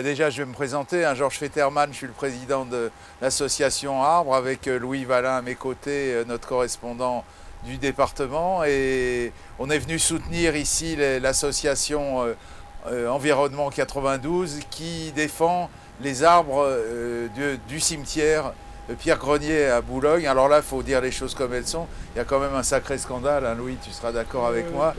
Déjà, je vais me présenter. Georges Fetterman, je suis le président de l'association Arbre, avec Louis Valin à mes côtés, notre correspondant du département. Et on est venu soutenir ici l'association Environnement 92 qui défend les arbres du cimetière Pierre Grenier à Boulogne. Alors là, il faut dire les choses comme elles sont. Il y a quand même un sacré scandale, hein, Louis, tu seras d'accord avec moi.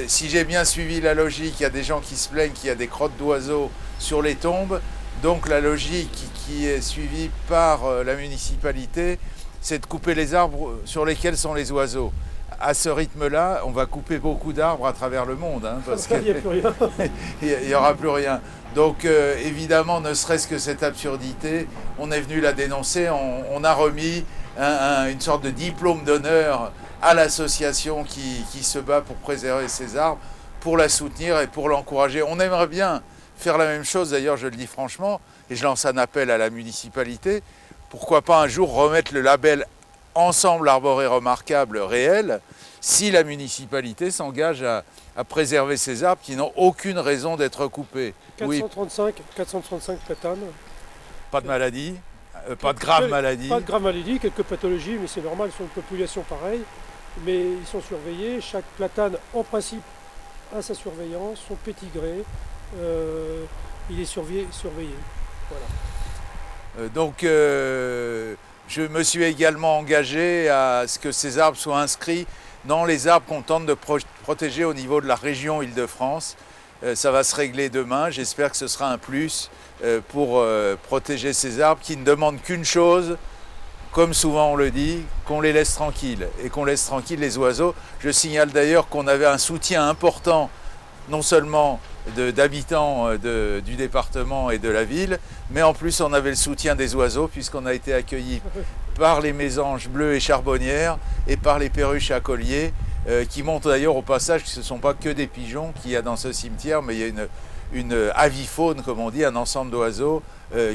Si j'ai bien suivi la logique, il y a des gens qui se plaignent qu'il y a des crottes d'oiseaux sur les tombes. Donc la logique qui est suivie par la municipalité, c'est de couper les arbres sur lesquels sont les oiseaux. À ce rythme-là, on va couper beaucoup d'arbres à travers le monde, hein, parce qu'il n'y a plus rien. Il n'y aura plus rien. Donc évidemment, ne serait-ce que cette absurdité, on est venu la dénoncer. On a remis une sorte de diplôme d'honneur à l'association qui se bat pour préserver ces arbres, pour la soutenir et pour l'encourager. On aimerait bien faire la même chose, d'ailleurs je le dis franchement, et je lance un appel à la municipalité, pourquoi pas un jour remettre le label Ensemble arboré remarquable réel, si la municipalité s'engage à préserver ces arbres qui n'ont aucune raison d'être coupés. 435 platanes. Pas de maladie, pas de grave maladie. Pas de grave maladie, quelques pathologies, mais c'est normal, ils sont une population pareille, mais ils sont surveillés. Chaque platane, en principe, a sa surveillance, son pétigré, il est surveillé. Voilà. Je me suis également engagé à ce que ces arbres soient inscrits dans les arbres qu'on tente de protéger au niveau de la région Île-de-France. Ça va se régler demain, j'espère que ce sera un plus pour protéger ces arbres qui ne demandent qu'une chose, comme souvent on le dit, qu'on les laisse tranquilles et qu'on laisse tranquilles les oiseaux. Je signale d'ailleurs qu'on avait un soutien important, non seulement d'habitants du département et de la ville, mais en plus on avait le soutien des oiseaux puisqu'on a été accueillis par les mésanges bleues et charbonnières et par les perruches à collier qui montrent d'ailleurs au passage que ce ne sont pas que des pigeons qu'il y a dans ce cimetière, mais il y a une avifaune, comme on dit, un ensemble d'oiseaux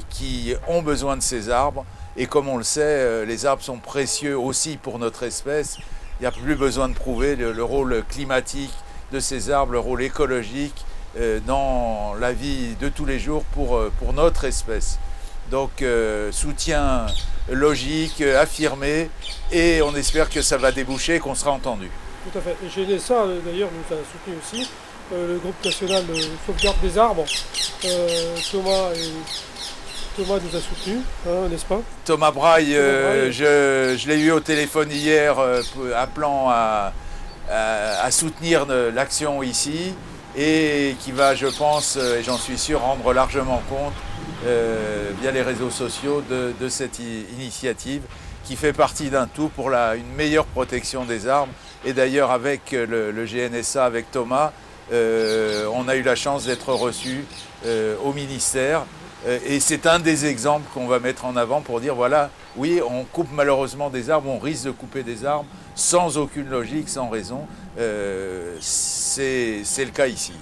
qui ont besoin de ces arbres. Et comme on le sait, les arbres sont précieux aussi pour notre espèce. Il n'y a plus besoin de prouver le rôle climatique de ces arbres, le rôle écologique dans la vie de tous les jours pour notre espèce. Donc soutien logique, affirmé, et on espère que ça va déboucher et qu'on sera entendu. Tout à fait. Et GNSA d'ailleurs nous a soutenu aussi, le groupe national de sauvegarde des arbres, Thomas nous a soutenus, hein, n'est-ce pas? Thomas Braille, je l'ai eu au téléphone hier appelant à soutenir l'action ici, et qui va, je pense, et j'en suis sûr, rendre largement compte via les réseaux sociaux de cette initiative qui fait partie d'un tout pour une meilleure protection des arbres. Et d'ailleurs avec le GNSA, avec Thomas, on a eu la chance d'être reçus au ministère. Et c'est un des exemples qu'on va mettre en avant pour dire voilà, oui, on coupe malheureusement des arbres, on risque de couper des arbres sans aucune logique, sans raison. C'est le cas ici.